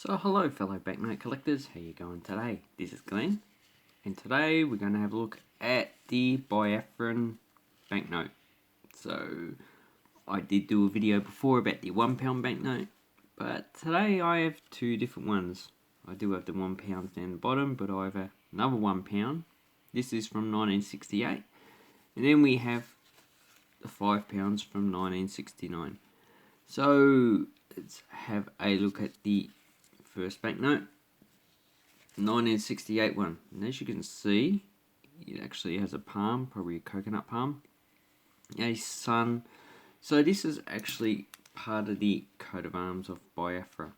So hello fellow banknote collectors, how you going today? This is Glenn, and today we're going to have a look at the Biafran banknote. So I did do a video before about the £1 banknote, but today I have two different ones. I do have the £1 down the bottom, but I have another £1. This is from 1968, and then we have the £5 from 1969. So let's have a look at the first banknote, 1968 one. And as you can see, it actually has a palm, probably a coconut palm, a sun. So this is actually part of the coat of arms of Biafra.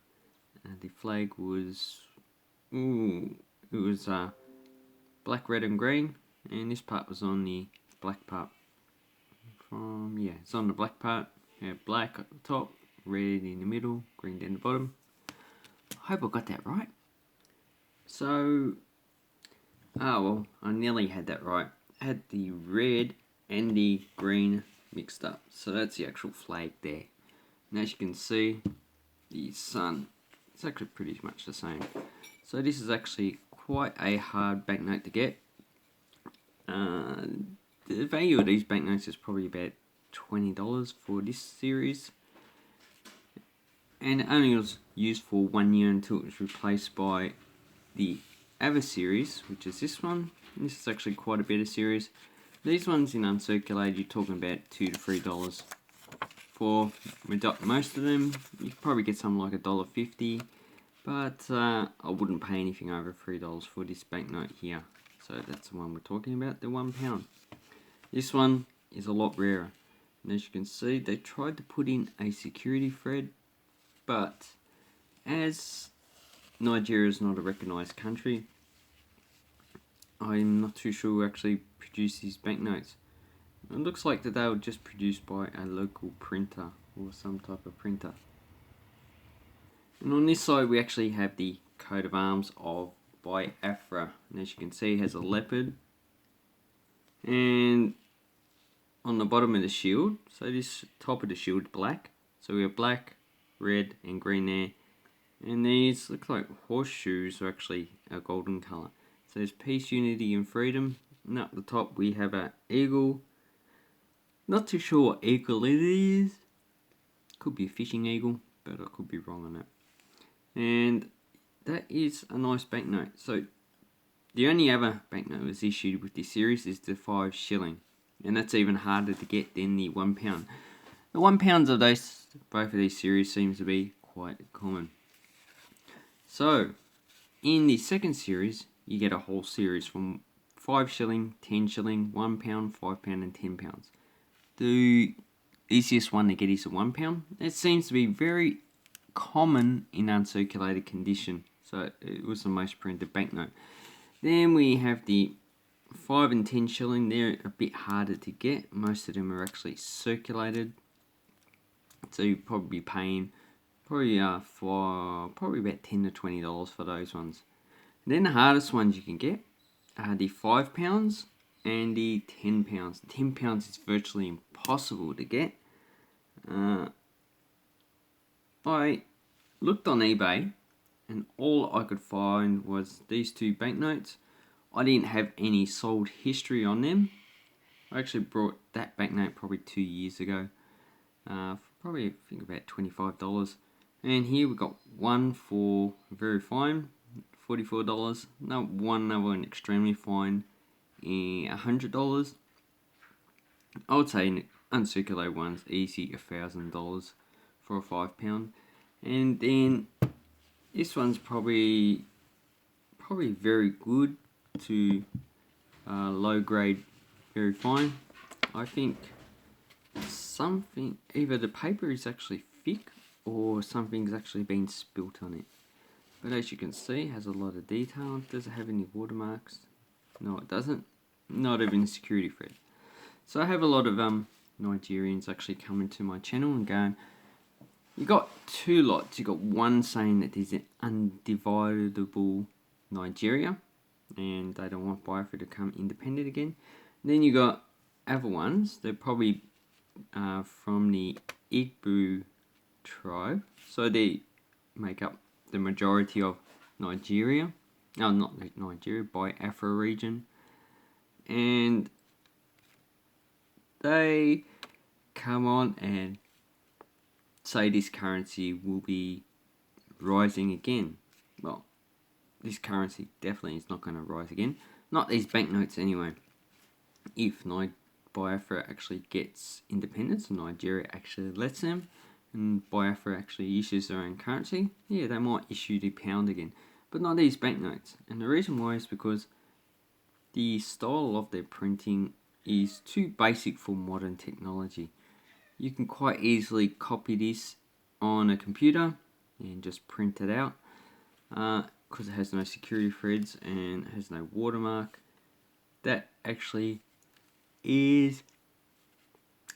The flag was, black, red and green, and this part was on the black part. It's on the black part. Black at the top, red in the middle, green down the bottom. I hope I got that right. So, well, I nearly had that right. I had the red and the green mixed up. So that's the actual flag there. And as you can see, the sun, it's actually pretty much the same. So this is actually quite a hard banknote to get. The value of these banknotes is probably about $20 for this series. And it only was used for 1 year until it was replaced by the other series, which is this one. And this is actually quite a better series. These ones in uncirculated, you're talking about $2 to $3. For most of them, you could probably get something like $1.50, but I wouldn't pay anything over $3 for this banknote here. So that's the one we're talking about, the £1. This one is a lot rarer. And as you can see, they tried to put in a security thread, but as Nigeria is not a recognised country, I'm not too sure who actually produced these banknotes. It looks like that they were just produced by a local printer or some type of printer. And on this side we actually have the coat of arms of Biafra. And as you can see, it has a leopard. And on the bottom of the shield, so this top of the shield is black. So we have black, red and green there, and these look like horseshoes are actually a golden colour. So there's peace, unity and freedom, and up the top we have an eagle. Not too sure what eagle it is, could be a fishing eagle, but I could be wrong on that. And that is a nice banknote. So the only other banknote that was issued with this series is the 5 shilling, and that's even harder to get than the £1. The £1 of both of these series seems to be quite common. So, in the second series, you get a whole series from 5 shilling, 10 shilling, £1, £5 and £10. The easiest one to get is a £1. It seems to be very common in uncirculated condition, so it was the most printed banknote. Then we have the 5 and 10 shilling. They're a bit harder to get. Most of them are actually circulated. So you'll probably be paying for about $10 to $20 for those ones. And then the hardest ones you can get are the £5 and the £10. £10 is virtually impossible to get. I looked on eBay and all I could find was these two banknotes. I didn't have any sold history on them. I actually brought that banknote probably 2 years ago. Probably I think about $25. And here we got one for very fine, $44. One other one extremely fine, $100. I would say uncirculated one's easy $1,000 for a £5. And then this one's probably very good to low grade, very fine. I think either the paper is actually thick or something's actually been spilt on it. But as you can see, it has a lot of detail. Does it have any watermarks? No, it doesn't. Not even a security thread. So I have a lot of Nigerians actually coming to my channel and going, you got two lots. You got one saying that there's an undividable Nigeria and they don't want Biafra to come independent again. And then you got other ones. They're probably from the Igbo tribe, so they make up the majority of Nigeria. No, not Nigeria, Biafra region. And they come on and say this currency will be rising again. Well, this currency definitely is not going to rise again. Not these banknotes anyway. If Biafra actually gets independence and Nigeria actually lets them, and Biafra actually issues their own currency, yeah, they might issue the pound again. But not these banknotes. And the reason why is because the style of their printing is too basic for modern technology. You can quite easily copy this on a computer and just print it out because it has no security threads and has no watermark. That actually is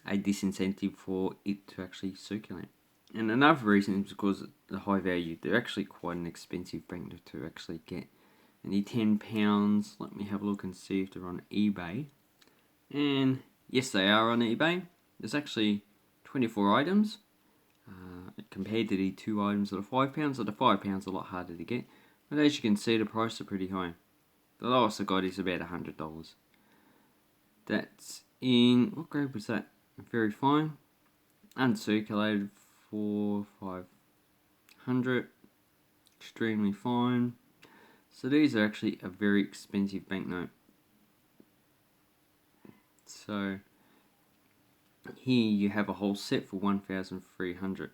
a disincentive for it to actually circulate. And another reason is because of the high value. They're actually quite an expensive banknote to actually get. And the £10, let me have a look and see if they're on eBay. And yes, they are on eBay. There's actually 24 items compared to the 2 items that are £5. So the £5 are a lot harder to get. But as you can see, the prices are pretty high. The lowest I got is about $100. That's in, what grade was that? Very fine. Uncirculated for 500. Extremely fine. So these are actually a very expensive banknote. So here you have a whole set for 1,300.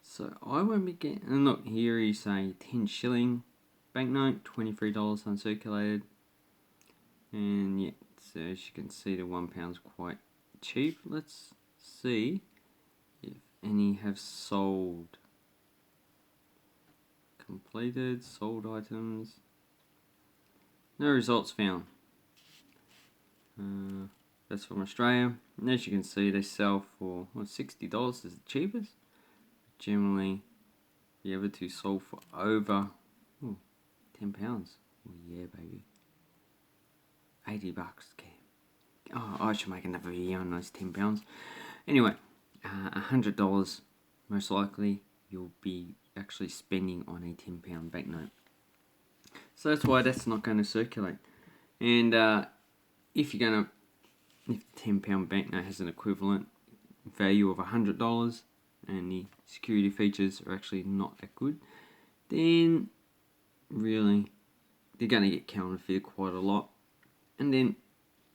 So I won't be getting. And look, here is a 10 shilling banknote, $23 uncirculated. And yeah, so as you can see, the £1 is quite cheap. Let's see if any have sold. Completed, sold items. No results found. That's from Australia. And as you can see, they sell for $60 is the cheapest. Generally, the other two sold for over £10. Oh yeah, baby. $80. Okay. Oh, I should make another video on those £10. Anyway, $100 most likely you'll be actually spending on a £10 banknote. So that's why that's not going to circulate. And if you're going to, if the £10 banknote has an equivalent value of $100 and the security features are actually not that good, then really they're going to get counterfeited quite a lot, and then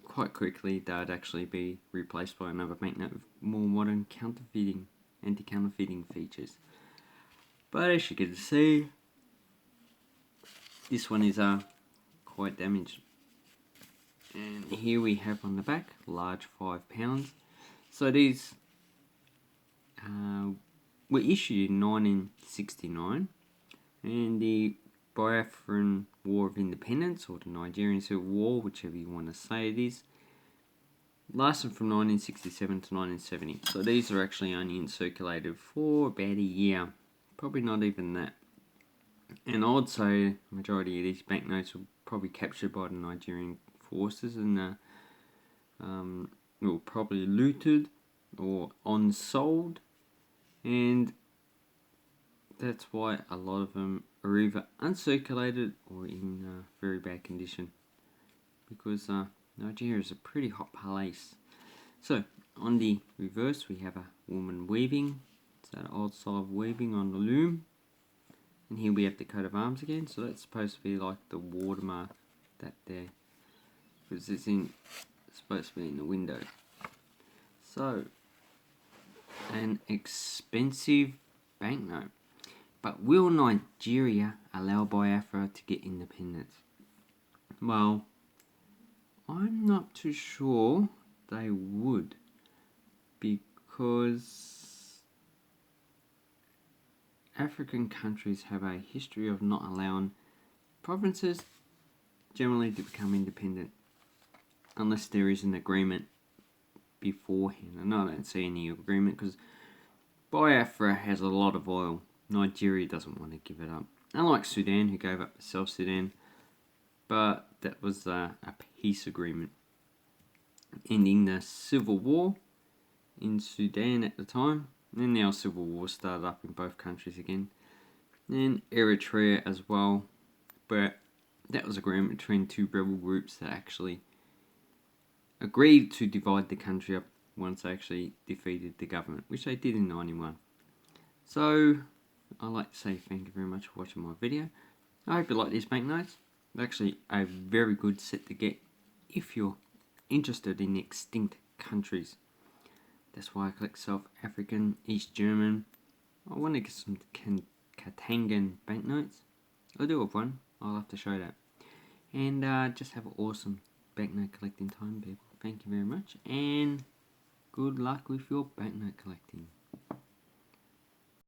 quite quickly they'd actually be replaced by another banknote with more modern anti-counterfeiting features. But as you can see, this one is quite damaged. And here we have on the back, large £5. So these were issued in 1969, and the Biafran War of Independence, or the Nigerian Civil War, whichever you want to say it is, lasted from 1967 to 1970. So these are actually only circulated for about a year, probably not even that. And I would say the majority of these banknotes were probably captured by the Nigerian forces and were probably looted or on-sold, and that's why a lot of them are either uncirculated or in very bad condition, because Nigeria is a pretty hot place. So on the reverse we have a woman weaving. It's that old style of weaving on the loom. And here we have the coat of arms again, so that's supposed to be like the watermark that there, because it's supposed to be in the window. So, an expensive banknote. But will Nigeria allow Biafra to get independence? Well, I'm not too sure they would, because African countries have a history of not allowing provinces generally to become independent unless there is an agreement beforehand. And I don't see any agreement because Biafra has a lot of oil. Nigeria doesn't want to give it up. Unlike Sudan, who gave up South Sudan, but that was a peace agreement ending the civil war in Sudan at the time. And then our civil war started up in both countries again. And Eritrea as well. But that was agreement between two rebel groups that actually agreed to divide the country up once they actually defeated the government, which they did in 91. So, I'd like to say thank you very much for watching my video. I hope you like these banknotes. They're actually a very good set to get if you're interested in extinct countries. That's why I collect South African, East German. I want to get some Katangan banknotes. I do have one. I'll have to show that. And just have an awesome banknote collecting time, people. Thank you very much, and good luck with your banknote collecting.